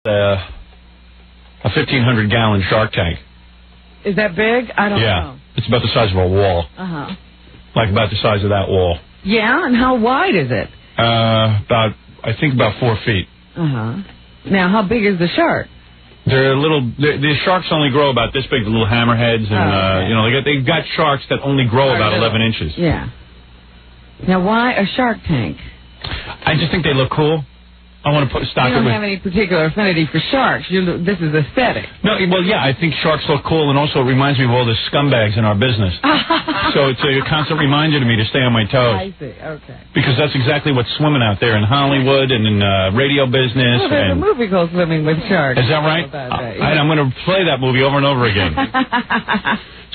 a 1,500-gallon shark tank. Is that big? I don't know. Yeah, it's about the size of a wall. Like about the size of that wall. Yeah, and how wide is it? I think about 4 feet. Now, how big is the shark? They're little. The sharks only grow about this big, the little hammerheads, and you know, they've got sharks that only grow about 11 inches. Yeah. Now, why a shark tank? I just think they look cool. I want to put stock. You don't have any particular affinity for sharks. This is aesthetic. No, well, yeah, I think sharks look cool, and also it reminds me of all the scumbags in our business. So it's a constant reminder to me to stay on my toes. I see. Okay. Because that's exactly what's swimming out there in Hollywood and in radio business. Well, there's a movie called Swimming with Sharks. Is that right? I'm going to play that movie over and over again.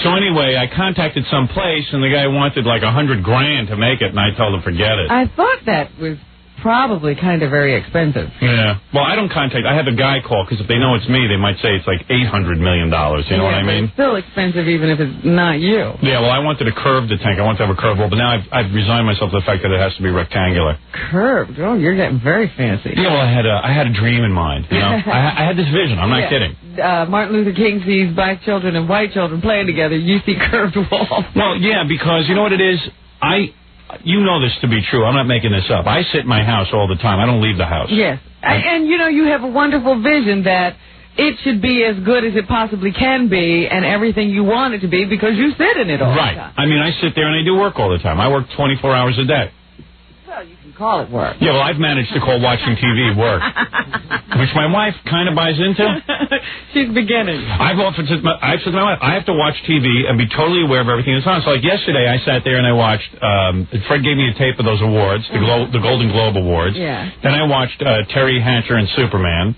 So anyway, I contacted some place, and the guy wanted like $100,000 to make it, and I told him forget it. I thought that was probably kind of very expensive. Yeah. Well, I don't contact. I have a guy call because if they know it's me, they might say it's like $800 million. You know what I mean? It's still expensive even if it's not you. Yeah. Well, I wanted to curve the tank. I want to have a curved wall, but now I've resigned myself to the fact that it has to be rectangular. Curved? Oh, you're getting very fancy. Yeah. Well, I had a dream in mind. You know, I had this vision. I'm not kidding. Martin Luther King sees black children and white children playing together. You see curved walls. Well, yeah, because you know what it is. You know this to be true. I'm not making this up. I sit in my house all the time. I don't leave the house. Yes. And you know, you have a wonderful vision that it should be as good as it possibly can be and everything you want it to be because you sit in it all the time. Right. I mean, I sit there and I do work all the time. I work 24 hours a day. Well, you can call it work. Yeah, well, I've managed to call watching TV work, which my wife kind of buys into. She's beginning. I've said to my wife, I have to watch TV and be totally aware of everything that's on. So, like yesterday, I sat there and I watched, Fred gave me a tape of those awards, the Golden Globe Awards. Yeah. Then I watched Terry Hatcher and Superman.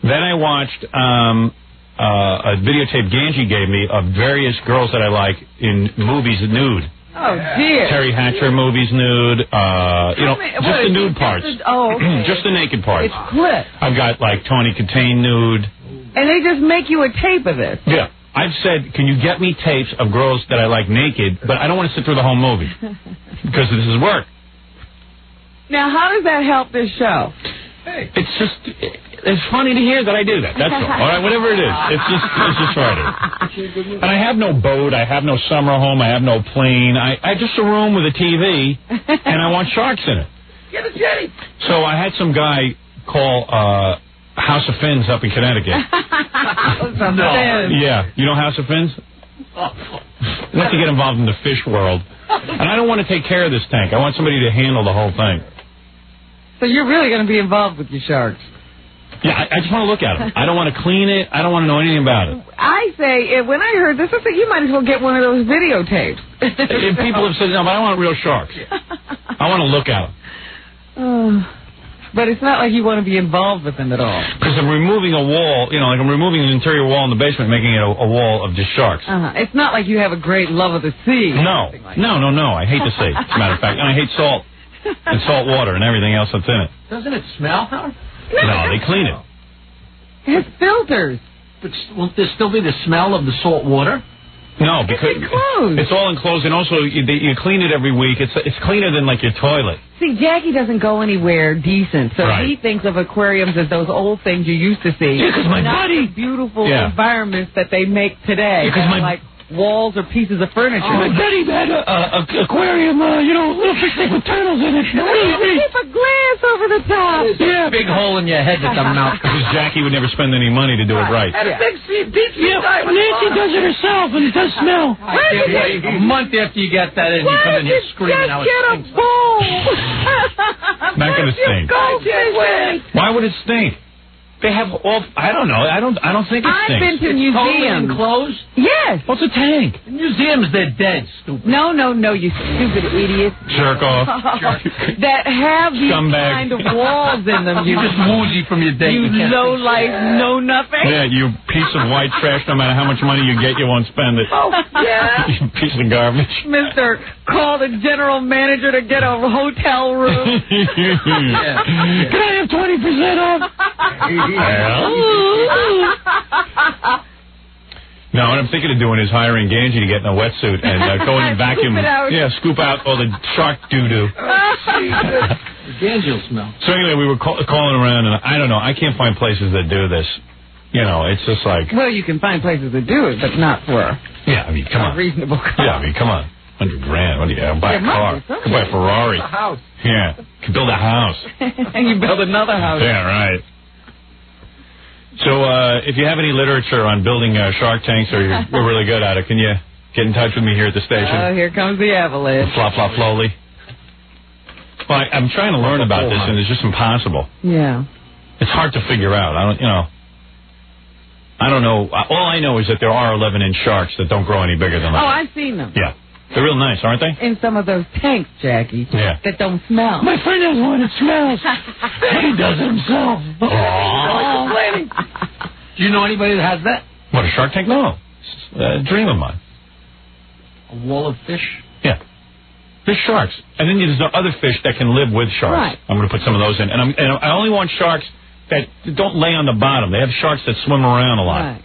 Then I watched a videotape Ganji gave me of various girls that I like in movies nude. Oh, dear. Terry Hatcher movies nude, you know, just the nude parts. Okay. Just the naked parts. It's clips. I've got, like, Tawny Katane nude. And they just make you a tape of this. Yeah. I've said, can you get me tapes of girls that I like naked, but I don't want to sit through the whole movie. Because this is work. Now, how does that help this show? It's just, it's funny to hear that I do that. That's all. All right, whatever it is. It's just funny. And I have no boat. I have no summer home. I have no plane. I just a room with a TV, and I want sharks in it. Get a jetty. So I had some guy call House of Fins up in Connecticut. House of Fins. Yeah. You know House of Fins? I want to get involved in the fish world. And I don't want to take care of this tank. I want somebody to handle the whole thing. So you're really going to be involved with your sharks? Yeah, I just want to look at them. I don't want to clean it. I don't want to know anything about it. I say, when I heard this, I said, you might as well get one of those videotapes. And people have said, no, but I want real sharks. I want to look at them. But it's not like you want to be involved with them at all. Because I'm removing a wall, you know, like I'm removing an interior wall in the basement, making it a wall of just sharks. It's not like you have a great love of the sea. No. Like no. I hate the sea, as a matter of fact. And I hate salt. And salt water and everything else that's in it. Doesn't it smell, Howard? No, they clean it. It has filters. But won't there still be the smell of the salt water? No, because it's all enclosed, and also you clean it every week. It's cleaner than like your toilet. See, Jackie doesn't go anywhere decent, so he thinks of aquariums as those old things you used to see. Yeah, because my buddy, beautiful environments that they make today. Because like walls or pieces of furniture. My daddy had an aquarium, you know, little fish tank with turtles in it. Keep a glass over the top. Yeah, big hole in your head that comes out. Because Jackie would never spend any money to do it right. And a big deep Nancy does it herself, and it does smell. A month after you get that in, you come in here screaming out. Get a bowl. Not going to stink. Why would it stink? They have all. I don't know. I don't think it stinks. I've been to museums. Enclosed? Yes. What's a tank? The museums, they're dead, stupid. No, you stupid idiot. Jerk off. That have these kind of walls in them. You just woozy from your day. You low life, know nothing. Yeah, you piece of white trash. No matter how much money you get, you won't spend it. Oh, yeah. You piece of garbage. Mister, call the general manager to get a hotel room. Can I have 20% off? No, what I'm thinking of doing is hiring Ganji to get in a wetsuit and go in and vacuum. Yeah, scoop out all the shark doo-doo. The angel smell. So anyway, we were calling around, and I don't know. I can't find places that do this. You know, it's just like... Well, you can find places that do it, but not for yeah, I mean, come on. A reasonable cost. Yeah, I mean, come on. $100,000. What do you buy a car? Buy a Ferrari. A house. Yeah. You can build a house. And you build another house. Yeah, right. So if you have any literature on building shark tanks, or you're really good at it, can you get in touch with me here at the station? Oh, here comes the avalanche. Flop, flop, slowly. Well, I'm trying to learn about this, and it's just impossible. Yeah. It's hard to figure out. I don't know. All I know is that there are 11-inch sharks that don't grow any bigger than that. Oh, I've seen them. Yeah. They're real nice, aren't they? In some of those tanks, Jackie. Yeah. That don't smell. My friend has one that smells. He does it himself. Oh, Do you know anybody that has that? What, a shark tank? No. It's a dream of mine. A wall of fish? Yeah. There's sharks. And then there's the other fish that can live with sharks. Right. I'm going to put some of those in. And I only want sharks that don't lay on the bottom. They have sharks that swim around a lot. Right.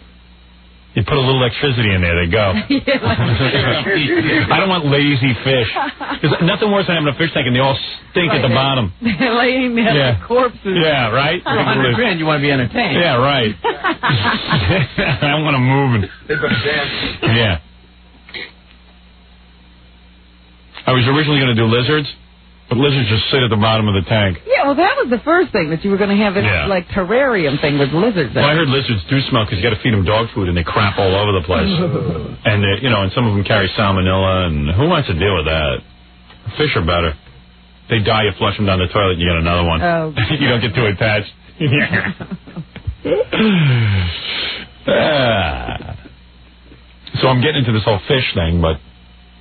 You put a little electricity in there, they go. I don't want lazy fish. There's nothing worse than having a fish tank and they all stink at the bottom. They're laying there like corpses. Yeah, right? $100,000, you want to be entertained. Yeah, right. I want them moving. They're going to dance. Yeah. I was originally going to do lizards, but lizards just sit at the bottom of the tank. Yeah, well, that was the first thing, that you were going to have this, like, terrarium thing with lizards. Well, I heard lizards do smell because you got to feed them dog food and they crap all over the place. And, and some of them carry salmonella, and who wants to deal with that? Fish are better. They die, you flush them down the toilet, you get another one. Oh. You don't get too attached. So I'm getting into this whole fish thing, but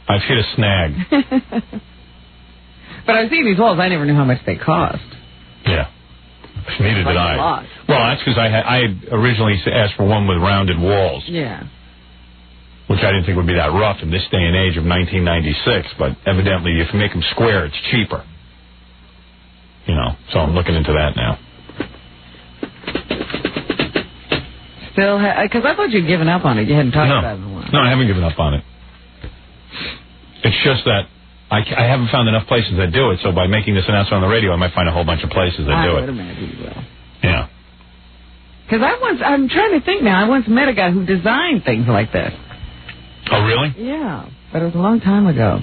I've hit a snag. But I've seen these walls. I never knew how much they cost. Yeah. Neither did I. Well, that's because I had originally asked for one with rounded walls. Yeah. Which I didn't think would be that rough in this day and age of 1996. But evidently, if you make them square, it's cheaper. So I'm looking into that now. Still, because I thought you'd given up on it. You hadn't talked about it in a while. No, I haven't given up on it. It's just that I haven't found enough places that do it, so by making this announcement on the radio, I might find a whole bunch of places that do it. I would imagine you will. Yeah. Because I'm trying to think now, I once met a guy who designed things like this. Oh, really? Yeah, but it was a long time ago.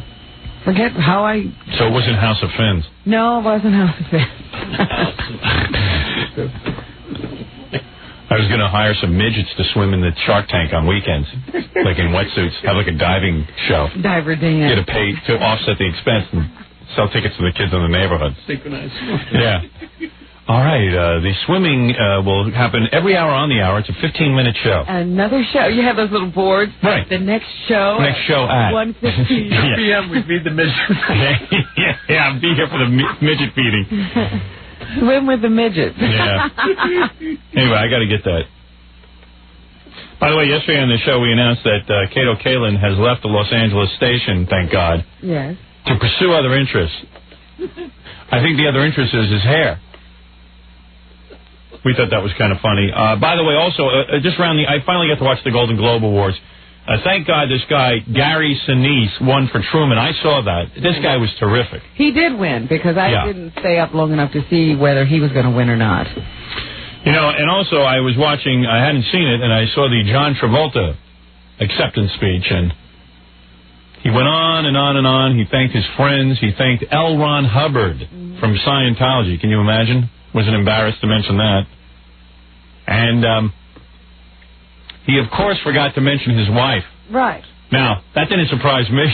Forget how I... So it wasn't House of Fins? No, it wasn't House of Fins. I was going to hire some midgets to swim in the Shark Tank on weekends, like in wetsuits, have like a diving show. Diver dance. Get a pay to offset the expense and sell tickets to the kids in the neighborhood. Synchronized. Yeah. All right, the swimming will happen every hour on the hour. It's a 15-minute show. Another show. You have those little boards. Right. The next show. Next show at 1:15 p.m. We feed the midgets. Yeah, I'll be here for the midget feeding. Swim with the midgets. Yeah. Anyway, I got to get that. By the way, yesterday on the show we announced that Kato Kalin has left the Los Angeles station, thank God. Yes. To pursue other interests. I think the other interest is his hair. We thought that was kind of funny. By the way, also, I finally got to watch the Golden Globe Awards. Thank God this guy, Gary Sinise, won for Truman. I saw that. This guy was terrific. He did win, because I didn't stay up long enough to see whether he was going to win or not. And also I was watching, I hadn't seen it, and I saw the John Travolta acceptance speech, and he went on and on and on. He thanked his friends. He thanked L. Ron Hubbard from Scientology. Can you imagine? Wasn't embarrassed to mention that. And he, of course, forgot to mention his wife. Right. Now, that didn't surprise me.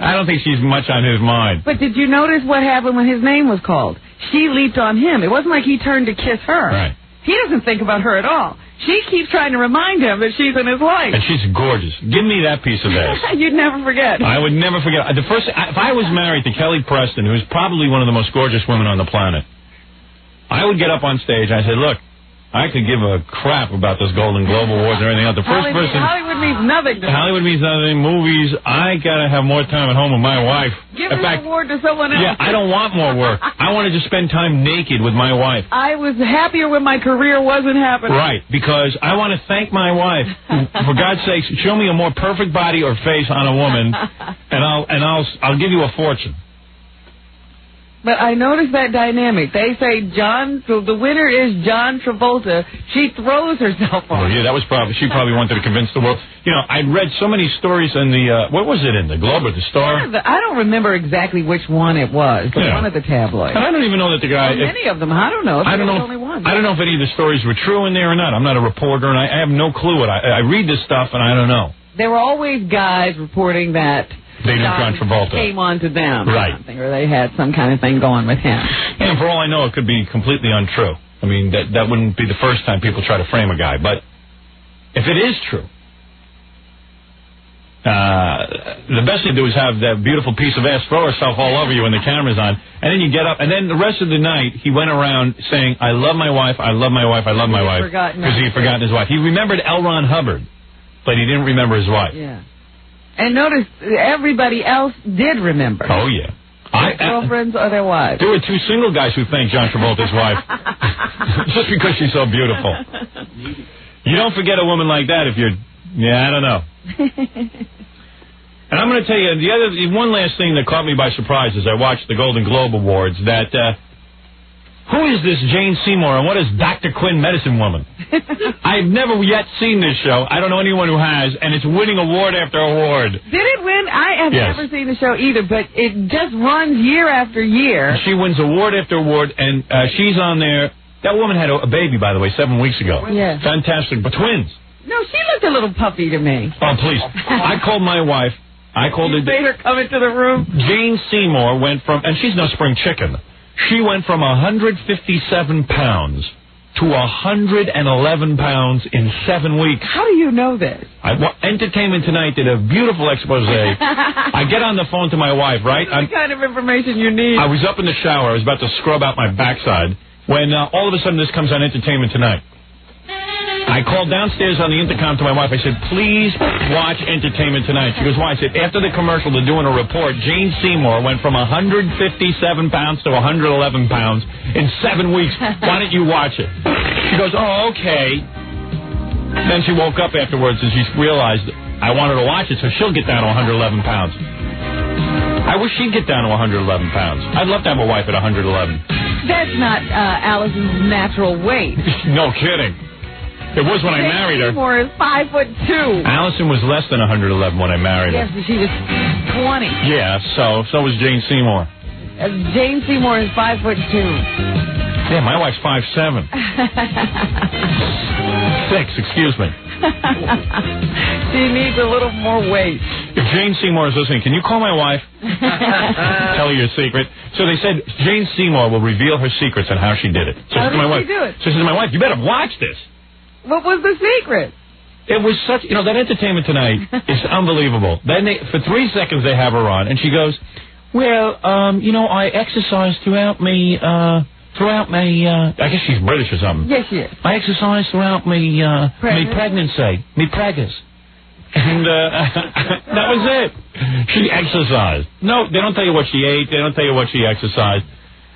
I don't think she's much on his mind. But did you notice what happened when his name was called? She leaped on him. It wasn't like he turned to kiss her. Right. He doesn't think about her at all. She keeps trying to remind him that she's in his life. And she's gorgeous. Give me that piece of ass. You'd never forget. I would never forget. If I was married to Kelly Preston, who's probably one of the most gorgeous women on the planet, I would get up on stage and I'd say, look, I could give a crap about this Golden Globe Awards and everything else. The first person... Hollywood means nothing to me. Hollywood means nothing. Movies, I got to have more time at home with my wife. Give the award to someone else. Yeah, I don't want more work. I want to just spend time naked with my wife. I was happier when my career wasn't happening. Right, because I want to thank my wife. For God's sakes, show me a more perfect body or face on a woman, and I'll give you a fortune. But I noticed that dynamic. They say the winner is John Travolta. She throws herself on. Oh, yeah, she probably wanted to convince the world. You know, I'd read so many stories in the, what was it in, the Globe or the Star? Yeah, I don't remember exactly which one it was, but one of the tabloids. And I don't even know that the guy... many of them, I don't know. I don't know. Only one. I don't know if any of the stories were true in there or not. I'm not a reporter, and I have no clue. I read this stuff, and I don't know. There were always guys reporting that... They knew John Travolta. Came on to them, right? Or something, or they had some kind of thing going with him. And for all I know, it could be completely untrue. I mean, that wouldn't be the first time people try to frame a guy. But if it is true, the best thing to do is have that beautiful piece of ass throw herself all over you when the camera's on, and then you get up, and then the rest of the night he went around saying, "I love my wife, I love my wife, I love my wife," because he had forgotten his wife. He remembered L. Ron Hubbard, but he didn't remember his wife. Yeah. And notice, everybody else did remember. Oh, yeah. Their girlfriends or their wives. There were 2 single guys who thanked John Travolta's wife just because she's so beautiful. You don't forget a woman like that if you're... Yeah, I don't know. And I'm going to tell you, one last thing that caught me by surprise as I watched the Golden Globe Awards, that... who is this Jane Seymour, and what is Dr. Quinn Medicine Woman? I've never yet seen this show. I don't know anyone who has, and it's winning award after award. Did it win? I have never seen the show either, but it just runs year after year. She wins award after award, and she's on there. That woman had a baby, by the way, 7 weeks ago. Yeah. Fantastic, but twins. No, she looked a little puffy to me. Oh, please. I called my wife. I called her. You made her come into the room? Jane Seymour went from, and she's no spring chicken. She went from 157 pounds to 111 pounds in 7 weeks. How do you know this? Entertainment Tonight did a beautiful expose. I get on the phone to my wife, right? That's the kind of information you need. I was up in the shower. I was about to scrub out my backside when all of a sudden this comes on Entertainment Tonight. I called downstairs on the intercom to my wife. I said, please watch Entertainment Tonight. She goes, why? I said, after the commercial, they're doing a report. Jane Seymour went from 157 pounds to 111 pounds in 7 weeks. Why don't you watch it? She goes, oh, okay. Then she woke up afterwards and she realized I wanted to watch it, so she'll get down to 111 pounds. I wish she'd get down to 111 pounds. I'd love to have a wife at 111. That's not Alison's natural weight. No kidding. It was when I married her. Seymour is 5'2". Alison was less than 111 when I married her. Yes, but she was 20. Yeah, so was Jane Seymour. Jane Seymour is 5'2". Yeah, my wife's 5'7". 6, excuse me. She needs a little more weight. If Jane Seymour is listening, can you call my wife? Tell her your secret. So they said Jane Seymour will reveal her secrets on how she did it. So how did she do it? So she said to my wife, you better watch this. What was the secret? It was such, that Entertainment Tonight is unbelievable. Then for 3 seconds they have her on, and she goes, well, I exercise throughout me, I guess she's British or something. Yes, she is. I exercise throughout me pregnancy. And that was it. She exercised. No, they don't tell you what she ate. They don't tell you what she exercised.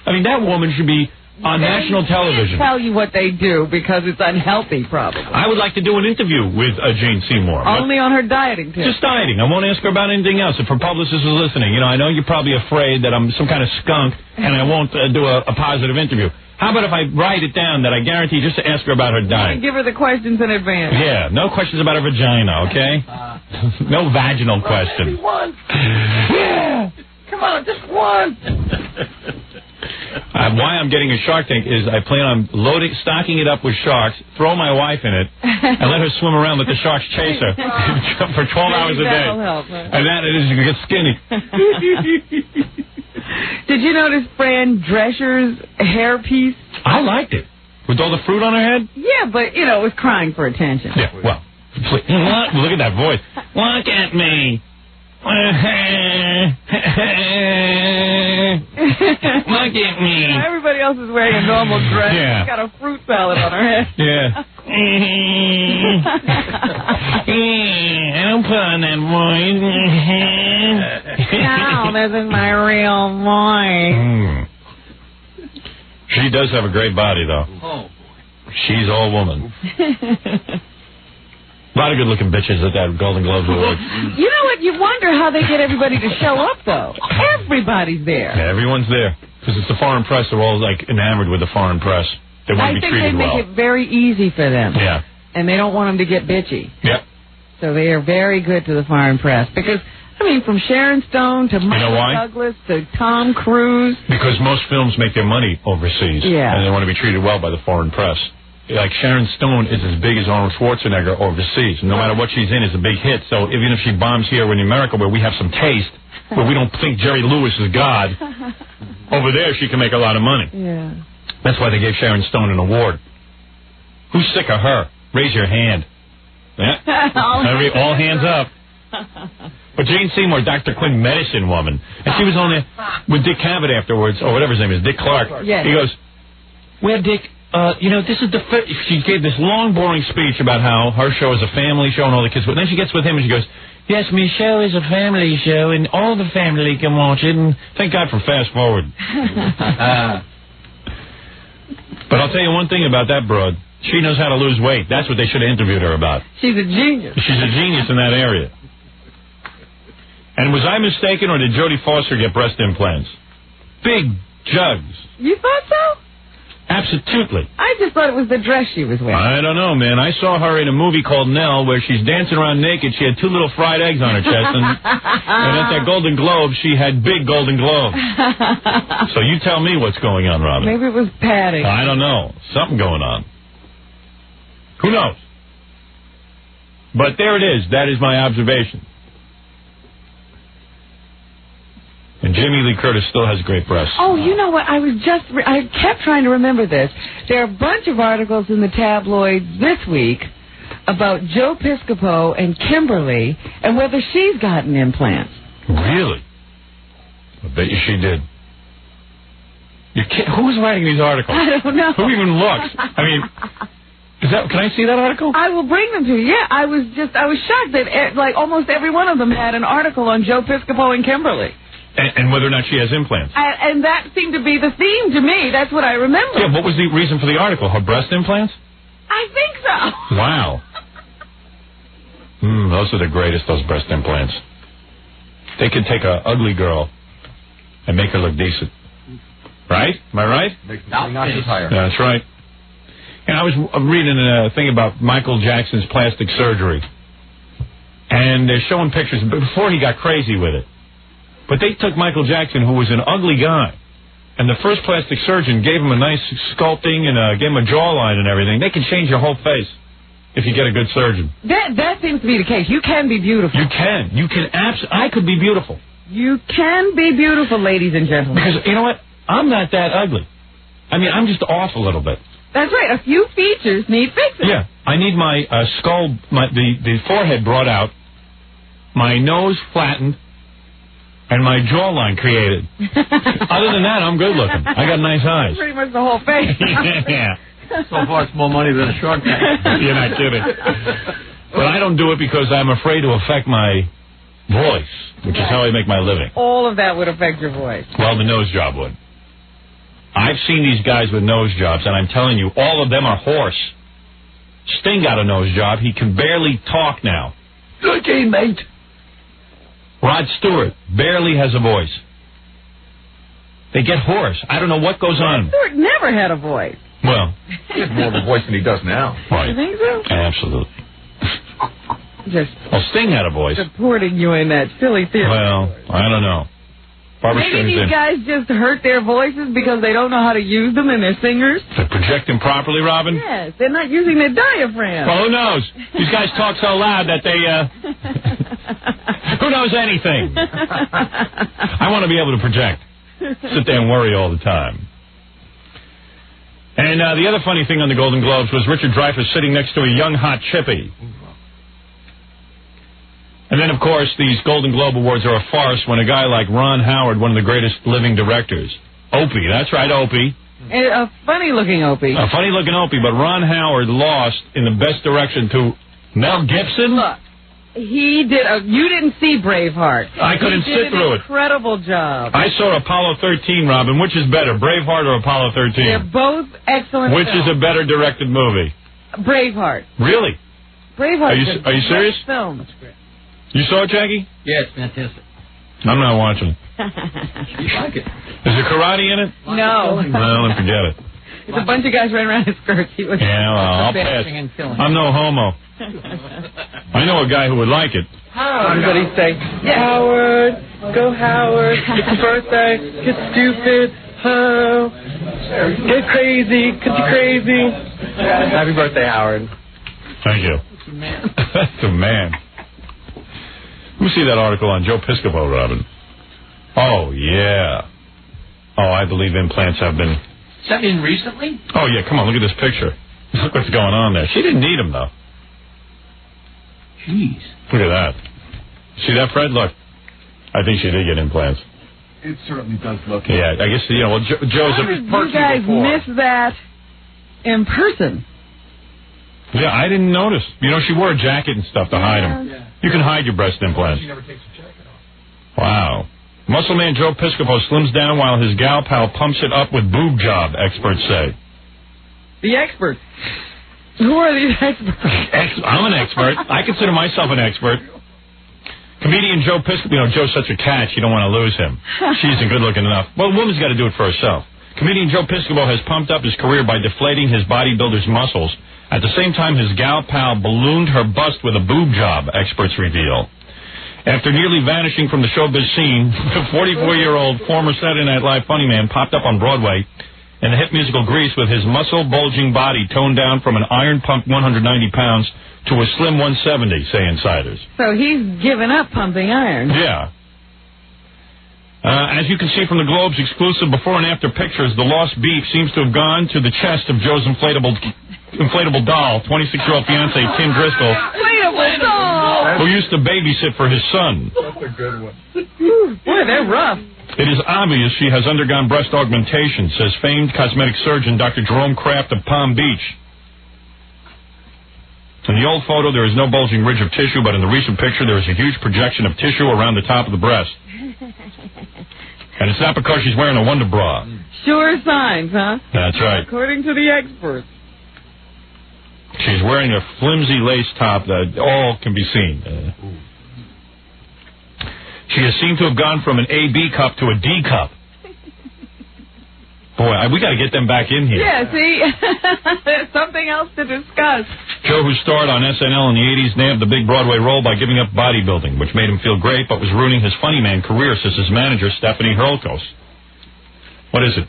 I mean, that woman should be on national television. They can't tell you what they do because it's unhealthy, probably. I would like to do an interview with Jane Seymour. Only on her dieting tip. Just dieting. I won't ask her about anything else. If her publicist is listening, I know you're probably afraid that I'm some kind of skunk and I won't do a positive interview. How about if I write it down that I guarantee just to ask her about her diet? You can give her the questions in advance. Yeah, no questions about her vagina, okay? No vaginal questions. One. Yeah. Come on, just one. Why I'm getting a Shark Tank is I plan on stocking it up with sharks, throw my wife in it, and let her swim around, let the sharks chase her for 12 hours a day. That'll help. Huh? And that is, you get skinny. Did you notice Fran Drescher's hairpiece? I liked it. With all the fruit on her head? Yeah, but, it was crying for attention. Yeah, well, look at that voice. Look at me. Look at me. Everybody else is wearing a normal dress. Yeah. She's got a fruit salad on her head. Yeah. I don't put on that voice. No, this is my real voice. She does have a great body, though. Oh, boy. She's all woman. A lot of good-looking bitches at that Golden Globes Award. You know what? You wonder how they get everybody to show up, though. Everybody's there. Yeah, everyone's there. Because it's the foreign press. They're all, like, enamored with the foreign press. They want to be treated well. I think they make it very easy for them. Yeah. And they don't want them to get bitchy. Yep. So they are very good to the foreign press. Because, I mean, from Sharon Stone to Michael Douglas to Tom Cruise. Because most films make their money overseas. Yeah. And they want to be treated well by the foreign press. Like Sharon Stone is as big as Arnold Schwarzenegger overseas. No matter what she's in, it's a big hit. So even if she bombs here in America where we have some taste, where we don't think Jerry Lewis is God, over there she can make a lot of money. Yeah. That's why they gave Sharon Stone an award. Who's sick of her? Raise your hand. Yeah. All hands up. But Jane Seymour, Dr. Quinn, medicine woman, and she was on there with Dick Cavett afterwards, or whatever his name is, Dick Clark. Yes. He goes, well, Dick, this is the first. She gave this long, boring speech about how her show is a family show and all the kids. But then she gets with him and she goes, yes, my show is a family show and all the family can watch it. And thank God for Fast Forward. But I'll tell you one thing about that broad. She knows how to lose weight. That's what they should have interviewed her about. She's a genius. She's a genius in that area. And was I mistaken, or did Jodie Foster get breast implants? Big jugs. You thought so? Absolutely. I just thought it was the dress she was wearing. I don't know, man. I saw her in a movie called Nell where she's dancing around naked. She had 2 little fried eggs on her chest. And at that Golden Globe, she had big Golden Globes. So you tell me what's going on, Robin. Maybe it was padding. I don't know. Something going on. Who knows? But there it is. That is my observation. And Jamie Lee Curtis still has great breasts. Oh, you know what? I kept trying to remember this. There are a bunch of articles in the tabloids this week about Joe Piscopo and Kimberly and whether she's gotten implants. Really? I bet you she did. Who's writing these articles? I don't know. Who even looks? I mean, can I see that article? I will bring them to you. Yeah, I was shocked that like almost every one of them had an article on Joe Piscopo and Kimberly. And whether or not she has implants. And that seemed to be the theme to me. That's what I remember. Yeah, what was the reason for the article? Her breast implants? I think so. Wow. Those are the greatest, those breast implants. They can take an ugly girl and make her look decent. Right? Am I right? Makes the notches higher. Yeah, that's right. And I was reading a thing about Michael Jackson's plastic surgery. And they're showing pictures before he got crazy with it. But they took Michael Jackson, who was an ugly guy, and the first plastic surgeon gave him a nice sculpting and gave him a jawline and everything. They can change your whole face if you get a good surgeon. That seems to be the case. You can be beautiful. You can. I could be beautiful. You can be beautiful, ladies and gentlemen. Because, you know what? I'm not that ugly. I mean, I'm just off a little bit. That's right. A few features need fixing. Yeah. I need my skull, the forehead brought out, my nose flattened, and my jawline created. Other than that, I'm good looking. I got nice eyes. Pretty much the whole face. Yeah. So far, it's more money than a short man. You're not kidding. But I don't do it because I'm afraid to affect my voice, which is how I make my living. All of that would affect your voice. Well, the nose job would. I've seen these guys with nose jobs, and I'm telling you, all of them are hoarse. Sting got a nose job. He can barely talk now. Okay, mate. Rod Stewart barely has a voice. They get hoarse. I don't know what goes on. Stewart never had a voice. Well, he has more of a voice than he does now. Right. You think so? Absolutely. Just Sting had a voice. supporting you in that silly theory. Well, I don't know. Barbara Maybe these guys just hurt their voices because they don't know how to use them and they're singers. They're projecting properly, Robin? Yes, they're not using their diaphragm. Well, who knows? These guys talk so loud that they, who knows anything? I want to be able to project. Sit there and worry all the time. And the other funny thing on the Golden Globes was Richard Dreyfuss sitting next to a young, hot chippy. And then, of course, these Golden Globe Awards are a farce when a guy like Ron Howard, one of the greatest living directors, Opie, that's right, Opie. A funny-looking Opie. A funny-looking Opie, but Ron Howard lost in the best direction to Mel Gibson. Look, he did you didn't see Braveheart. I couldn't sit through it. Incredible job. I saw Apollo 13, Robin. Which is better, Braveheart or Apollo 13? They're both excellent Which films. is a better directed movie? Braveheart. Really? Braveheart. Are you serious? Film. That's great. You saw it, Jackie? Yeah, it's fantastic. I'm not watching. You like it? Is there karate in it? No. Well, then forget it. It's a bunch of guys running around in skirts. Yeah, well, I'll pass. I'm no homo. I know a guy who would like it. Everybody say, Howard, go Howard, it's your birthday, get stupid, oh, get crazy, cause you're crazy. Happy birthday, Howard. Thank you. That's a man. That's a man. Let me see that article on Joe Piscopo, Robin. Oh, yeah. Oh, I believe implants have been... Is that in recently? Oh, yeah, come on, look at this picture. Look what's going on there. She didn't need them, though. Jeez. Look at that. See that, Fred? Look. I think she did get implants. It certainly does look. Yeah, I guess, well, Joe's How did you guys miss that in person? Yeah, I didn't notice. She wore a jacket and stuff to hide them. Yeah. You can hide your breast implants. She never takes the jacket off. Wow. Muscle man Joe Piscopo slims down while his gal pal pumps it up with boob job, experts say. The experts. Who are these experts? I'm an expert. I consider myself an expert. Comedian Joe Piscopo, Joe's such a catch, you don't want to lose him. She isn't good looking enough. Well, a woman's got to do it for herself. Comedian Joe Piscopo has pumped up his career by deflating his bodybuilder's muscles. At the same time, his gal pal ballooned her bust with a boob job, experts reveal. After nearly vanishing from the showbiz scene, the 44-year-old former Saturday Night Live funny man popped up on Broadway in the hit musical Grease with his muscle-bulging body toned down from an iron-pumped 190 pounds to a slim 170, say insiders. So he's given up pumping iron. Yeah. As you can see from the Globe's exclusive before and after pictures, the lost beef seems to have gone to the chest of Joe's inflatable doll, 26-year-old fiancé Tim Driscoll, Inflatable doll! who used to babysit for his son. That's a good one. Boy, they're rough. It is obvious she has undergone breast augmentation, says famed cosmetic surgeon Dr. Jerome Kraft of Palm Beach. In the old photo, there is no bulging ridge of tissue, but in the recent picture, there is a huge projection of tissue around the top of the breast. And it's not because she's wearing a Wonder Bra. Sure signs, huh? That's right. According to the experts. She's wearing a flimsy lace top that all can be seen. She has seemed to have gone from an AB cup to a D cup. Boy, we got to get them back in here. Yeah, see? There's something else to discuss. Joe, who starred on SNL in the 80s, nabbed the big Broadway role by giving up bodybuilding, which made him feel great, but was ruining his funny man career, says his manager, Stephanie Hurlkos. What is it?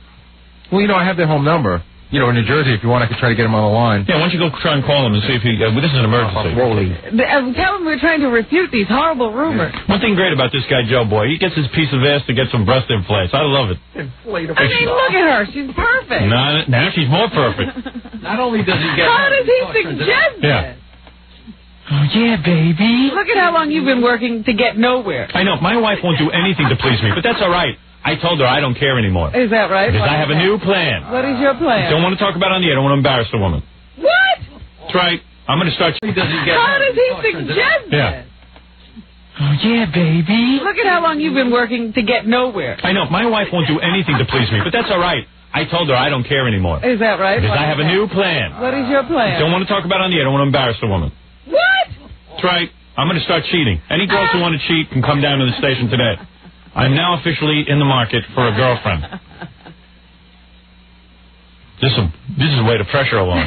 Well, I have their home number. In New Jersey, if you want, I could try to get him on the line. Yeah, why don't you go try and call him and see if he... this is an emergency. Tell him we're trying to refute these horrible rumors. One thing great about this guy, Joe Boy, he gets his piece of ass to get some breast implants. I love it. Inflatable. I mean, look at her. She's perfect. Now she's more perfect. Not only does he get... How does he suggest that? Oh, yeah, baby. Look at how long you've been working to get nowhere. I know. My wife won't do anything to please me, but that's all right. I told her I don't care anymore. Is that right? Because I have a new plan. What is your plan? Don't want to talk about it on the air. I don't want to embarrass the woman. What? That's right. I'm going to start... How does he suggest that? Oh, yeah, baby. Look at how long you've been working to get nowhere. I know. My wife won't do anything to please me, but that's all right. I told her I don't care anymore. Is that right? Because I have a new plan. What is your plan? Don't want to talk about it on the air. I don't want to embarrass the woman. What? That's right. I'm going to start cheating. Any girls who want to cheat can come down to the station today. I'm now officially in the market for a girlfriend. This is a way to pressure along.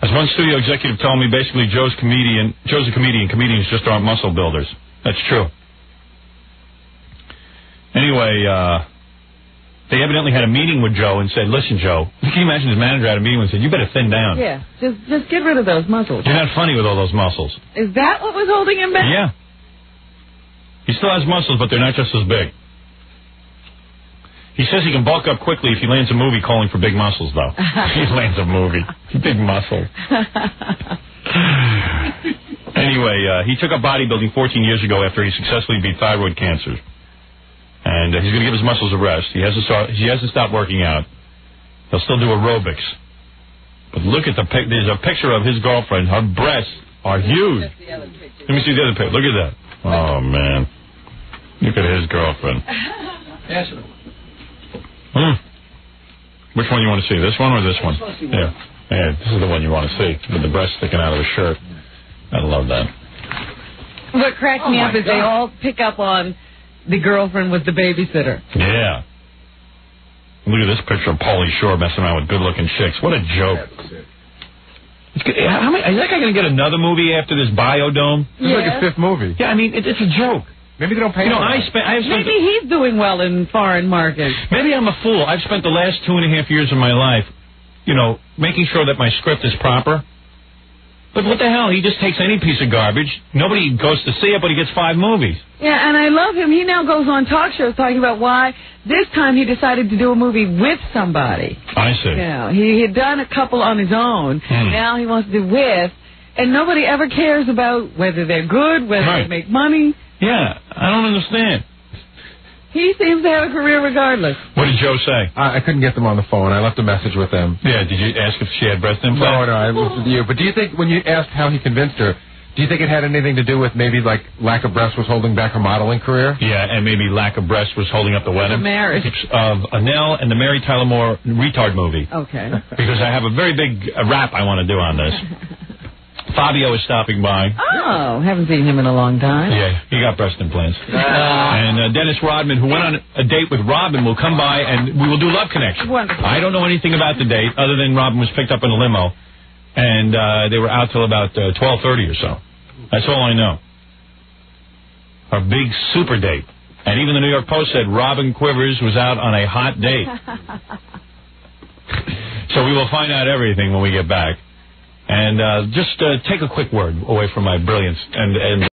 As one studio executive told me, basically Joe's a comedian. Comedians just aren't muscle builders. That's true. Anyway, they evidently had a meeting with Joe and said, listen, Joe, can you imagine his manager had a meeting and said, you better thin down. Yeah, just get rid of those muscles. You're not funny with all those muscles. Is that what was holding him back? Yeah. He still has muscles, but they're not just as big. He says he can bulk up quickly if he lands a movie calling for big muscles, though. He lands a movie. Big muscle. Anyway, he took up bodybuilding 14 years ago after he successfully beat thyroid cancer. And he's going to give his muscles a rest. He hasn't stopped working out. He'll still do aerobics. But look at there's a picture of his girlfriend. Her breasts are huge. Let me see the other picture. Look at that. Oh, man. Look at his girlfriend. Which one you want to see? This one or this one? Yeah. Yeah, this is the one you want to see, with the breast sticking out of the shirt. I love that. What cracks me up is they all pick up on the girlfriend with the babysitter. Yeah. Look at this picture of Pauly Shore messing around with good-looking chicks. What a joke. Is that guy going to get another movie after this Biodome? This is like his 5th movie. Yeah, I mean, it's a joke. Maybe they don't pay him. Maybe he's doing well in foreign markets. Maybe I'm a fool. I've spent the last 2.5 years of my life, making sure that my script is proper. But what the hell? He just takes any piece of garbage. Nobody goes to see it, but he gets 5 movies. Yeah, and I love him. He now goes on talk shows talking about why this time he decided to do a movie with somebody. I see. Yeah, he had done a couple on his own. Now he wants to do with, and nobody ever cares about whether they're good, whether they make money. Yeah, I don't understand. He seems to have a career regardless. What did Joe say? I couldn't get them on the phone. I left a message with them. Yeah, did you ask if she had breast implants? No, I listened to you. But do you think, when you asked how he convinced her, do you think it had anything to do with maybe, like, lack of breast was holding back her modeling career? Yeah, and maybe lack of breast was holding up the wedding. The marriage. Of Annelle and the Mary Tyler Moore retard movie. Okay. Because I have a very big rap I want to do on this. Fabio is stopping by. Oh, haven't seen him in a long time. Yeah, he got breast implants. And Dennis Rodman, who went on a date with Robin, will come by and we will do Love Connection. Wonderful. I don't know anything about the date other than Robin was picked up in a limo. And they were out till about 12:30 or so. That's all I know. A big super date. And even the New York Post said Robin Quivers was out on a hot date. So we will find out everything when we get back. And just take a quick word away from my brilliance and